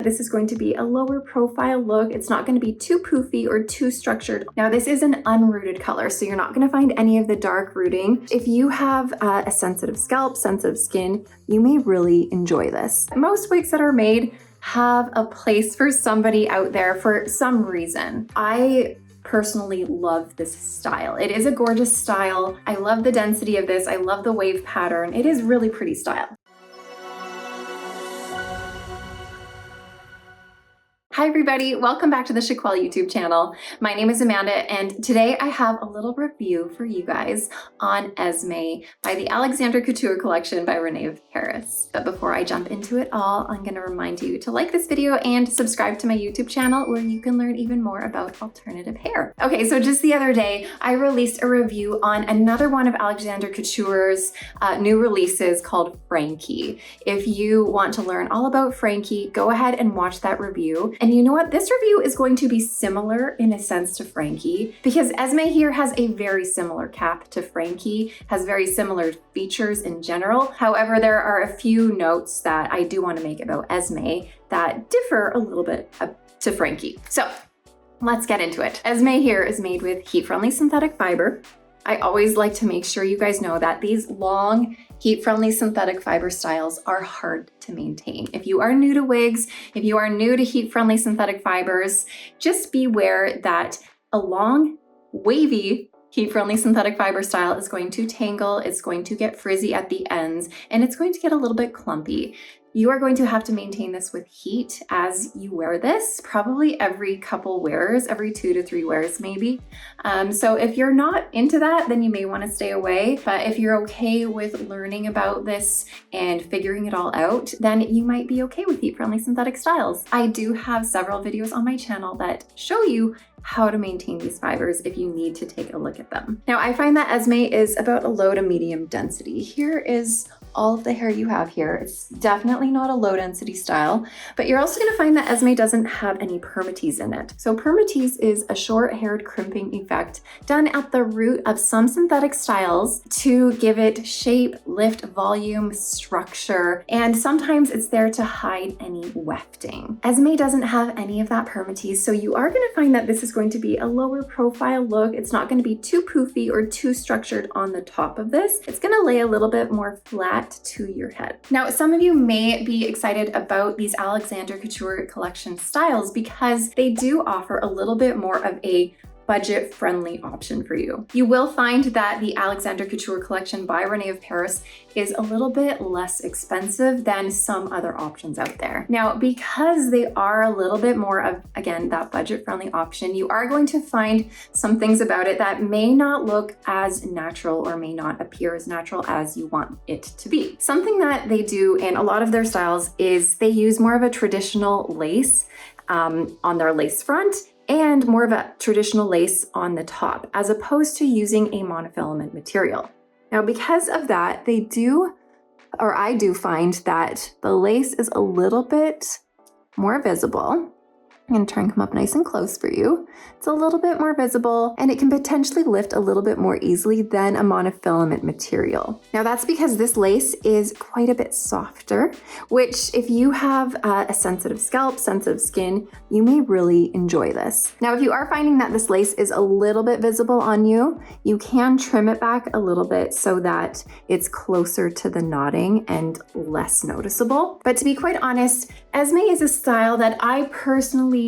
This is going to be a lower profile look. It's not going to be too poofy or too structured. Now, this is an unrooted color, so you're not going to find any of the dark rooting. If you have a sensitive scalp, sensitive skin, you may really enjoy this. Most wigs that are made have a place for somebody out there for some reason. I personally love this style. It is a gorgeous style. I love the density of this. I love the wave pattern. It is really pretty style. Hi everybody, welcome back to the Chiquel YouTube channel. My name is Amanda and today I have a little review for you guys on Esme by the Alexander Couture Collection by Rene of Paris. But before I jump into it all, I'm going to remind you to like this video and subscribe to my YouTube channel where you can learn even more about alternative hair. Okay, so just the other day, I released a review on another one of Alexander Couture's new releases called Frankie. If you want to learn all about Frankie, go ahead and watch that review. And you know what? This review is going to be similar in a sense to Frankie because Esme here has a very similar cap to Frankie, has very similar features in general. However, there are a few notes that I do want to make about Esme that differ a little bit to Frankie. So let's get into it. Esme here is made with heat-friendly synthetic fiber. I always like to make sure you guys know that these long, heat-friendly synthetic fiber styles are hard to maintain. If you are new to wigs, if you are new to heat-friendly synthetic fibers, just beware that a long, wavy, heat-friendly synthetic fiber style is going to tangle, it's going to get frizzy at the ends, and it's going to get a little bit clumpy. You are going to have to maintain this with heat as you wear this, probably every couple wears, every 2 to 3 wears maybe. So if you're not into that, then you may want to stay away. But if you're okay with learning about this and figuring it all out, then you might be okay with heat-friendly synthetic styles. I do have several videos on my channel that show you how to maintain these fibers if you need to take a look at them. Now, I find that Esme is about a low to medium density. Here is all of the hair you have here. It's definitely not a low density style, but you're also going to find that Esme doesn't have any permatease in it. So permatease is a short-haired crimping effect done at the root of some synthetic styles to give it shape, lift, volume, structure, and sometimes it's there to hide any wefting. Esme doesn't have any of that permatease, so you are going to find that this is going to be a lower profile look. It's not going to be too poofy or too structured on the top of this. It's going to lay a little bit more flat to your head. Now, some of you may be excited about these Alexander Couture Collection styles because they do offer a little bit more of a budget-friendly option for you. You will find that the Alexander Couture Collection by Rene of Paris is a little bit less expensive than some other options out there. Now, because they are a little bit more of, again, that budget-friendly option, you are going to find some things about it that may not look as natural or may not appear as natural as you want it to be. Something that they do in a lot of their styles is they use more of a traditional lace on their lace front and more of a traditional lace on the top, as opposed to using a monofilament material. Now, because of that, I do find that the lace is a little bit more visible. I'm going to try and come up nice and close for you. It's a little bit more visible and it can potentially lift a little bit more easily than a monofilament material. Now that's because this lace is quite a bit softer, which if you have a sensitive scalp, sensitive skin, you may really enjoy this. Now, if you are finding that this lace is a little bit visible on you, you can trim it back a little bit so that it's closer to the knotting and less noticeable. But to be quite honest, Esme is a style that I personally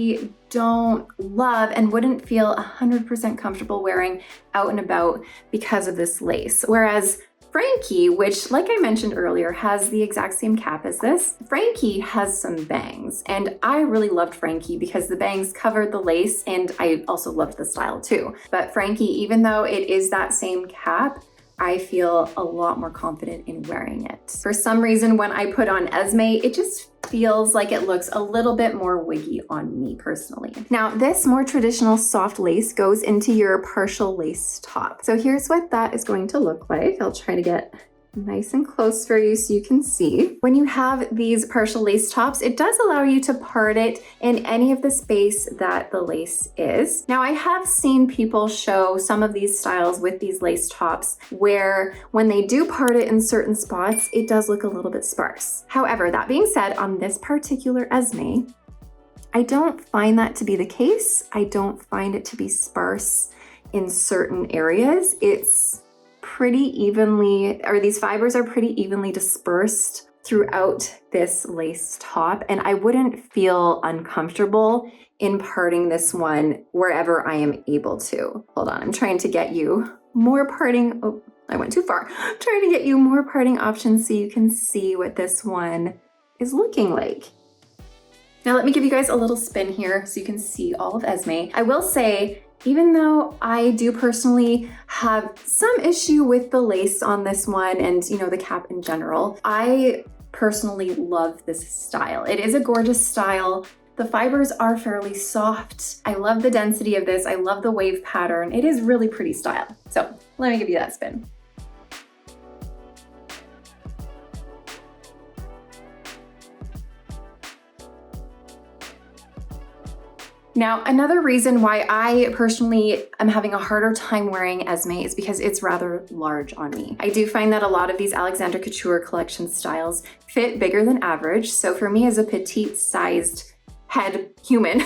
don't love and wouldn't feel 100% comfortable wearing out and about because of this lace. Whereas Frankie, which like I mentioned earlier, has the exact same cap as this, Frankie has some bangs. And I really loved Frankie because the bangs covered the lace and I also loved the style too. But Frankie, even though it is that same cap, I feel a lot more confident in wearing it. For some reason, when I put on Esme, it just feels like it looks a little bit more wiggy on me personally. Now, this more traditional soft lace goes into your partial lace top. So here's what that is going to look like. I'll try to get nice and close for you so you can see. When you have these partial lace tops, it does allow you to part it in any of the space that the lace is. Now, I have seen people show some of these styles with these lace tops where when they do part it in certain spots, it does look a little bit sparse. However, that being said, on this particular Esme, I don't find that to be the case. I don't find it to be sparse in certain areas. It's pretty evenly, or these fibers are pretty evenly dispersed throughout this lace top, and I wouldn't feel uncomfortable in parting this one wherever I am able to. Hold on, I'm trying to get you more parting, oh, I went too far. I'm trying to get you more parting options so you can see what this one is looking like. Now let me give you guys a little spin here so you can see all of Esme. I will say, even though I do personally have some issue with the lace on this one and, you know, the cap in general, I personally love this style. It is a gorgeous style. The fibers are fairly soft. I love the density of this. I love the wave pattern. It is really pretty style. So let me give you that spin. Now, another reason why I personally am having a harder time wearing Esme is because it's rather large on me. I do find that a lot of these Alexander Couture Collection styles fit bigger than average. So for me as a petite sized head human,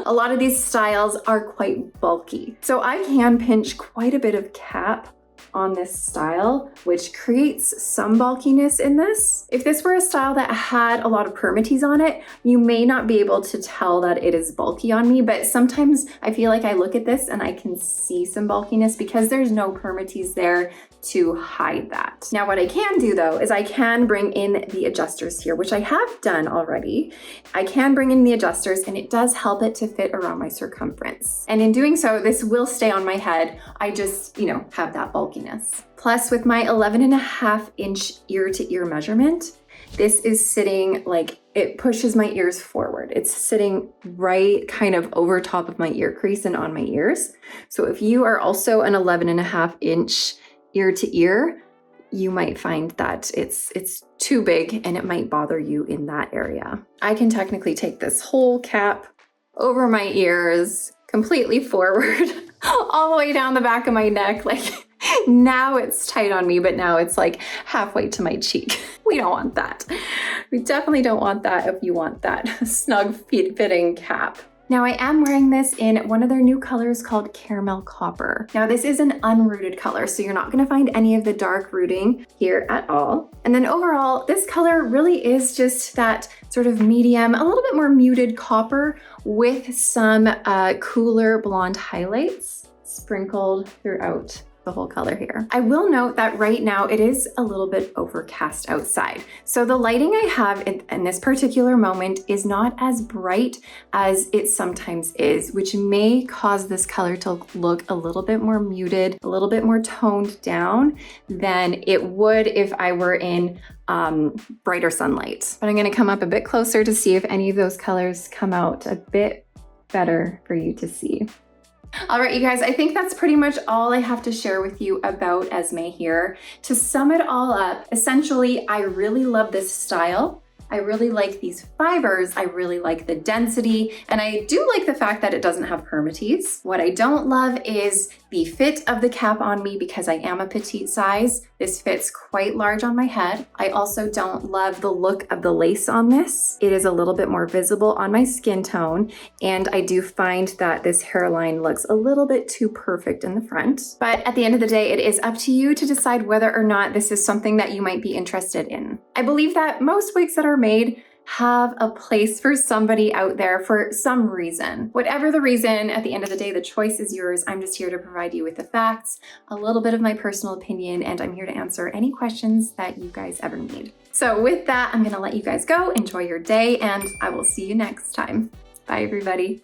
a lot of these styles are quite bulky. So I can pinch quite a bit of cap on this style, which creates some bulkiness in this. If this were a style that had a lot of permatease on it, you may not be able to tell that it is bulky on me, but sometimes I feel like I look at this and I can see some bulkiness because there's no permatease there to hide that. Now what I can do though is I can bring in the adjusters here, which I have done already. I can bring in the adjusters and it does help it to fit around my circumference. And in doing so, this will stay on my head. I just, you know, have that bulkiness. Plus with my 11.5-inch ear to ear measurement, this is sitting like, it pushes my ears forward. It's sitting right kind of over top of my ear crease and on my ears. So if you are also an 11.5-inch ear to ear, you might find that it's too big and it might bother you in that area. I can technically take this whole cap over my ears, completely forward, all the way down the back of my neck. Like now it's tight on me, but now it's like halfway to my cheek. We don't want that. We definitely don't want that if you want that snug fitting cap. Now I am wearing this in one of their new colors called Caramel Copper. Now this is an unrooted color, so you're not gonna find any of the dark rooting here at all. And then overall, this color really is just that sort of medium, a little bit more muted copper with some cooler blonde highlights sprinkled throughout the whole color here. I will note that right now it is a little bit overcast outside. So the lighting I have in this particular moment is not as bright as it sometimes is, which may cause this color to look a little bit more muted, a little bit more toned down than it would if I were in brighter sunlight. But I'm gonna come up a bit closer to see if any of those colors come out a bit better for you to see. All right, you guys, I think that's pretty much all I have to share with you about Esme here. To sum it all up, essentially, I really love this style. I really like these fibers. I really like the density, and I do like the fact that it doesn't have permatease. What I don't love is the fit of the cap on me because I am a petite size. This fits quite large on my head. I also don't love the look of the lace on this. It is a little bit more visible on my skin tone, and I do find that this hairline looks a little bit too perfect in the front. But at the end of the day, it is up to you to decide whether or not this is something that you might be interested in. I believe that most wigs that are made have a place for somebody out there for some reason. Whatever the reason, at the end of the day, the choice is yours. I'm just here to provide you with the facts, a little bit of my personal opinion, and I'm here to answer any questions that you guys ever need. So with that, I'm gonna let you guys go, enjoy your day, and I will see you next time. Bye, everybody.